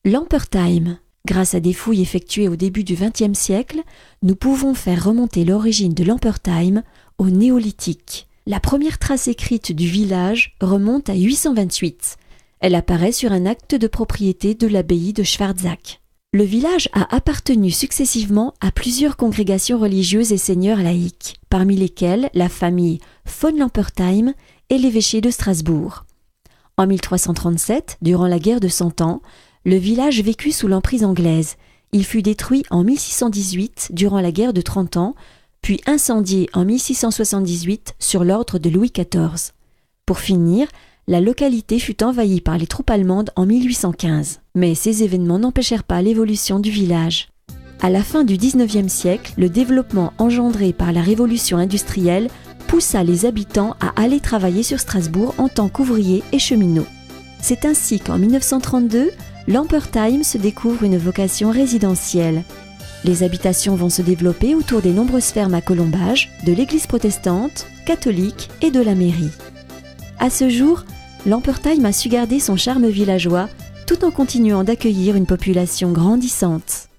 Lampertheim. Grâce à des fouilles effectuées au début du XXe siècle, nous pouvons faire remonter l'origine de Lampertheim au néolithique. La première trace écrite du village remonte à 828. Elle apparaît sur un acte de propriété de l'abbaye de Schwarzach. Le village a appartenu successivement à plusieurs congrégations religieuses et seigneurs laïcs, parmi lesquels la famille von Lampertheim et l'évêché de Strasbourg. En 1337, durant la guerre de Cent Ans, le village vécut sous l'emprise anglaise. Il fut détruit en 1618 durant la guerre de 30 ans, puis incendié en 1678 sur l'ordre de Louis XIV. Pour finir, la localité fut envahie par les troupes allemandes en 1815. Mais ces événements n'empêchèrent pas l'évolution du village. À la fin du XIXe siècle, le développement engendré par la révolution industrielle poussa les habitants à aller travailler sur Strasbourg en tant qu'ouvriers et cheminots. C'est ainsi qu'en 1932, Lampertheim se découvre une vocation résidentielle. Les habitations vont se développer autour des nombreuses fermes à colombages, de l'église protestante, catholique et de la mairie. À ce jour, Lampertheim a su garder son charme villageois tout en continuant d'accueillir une population grandissante.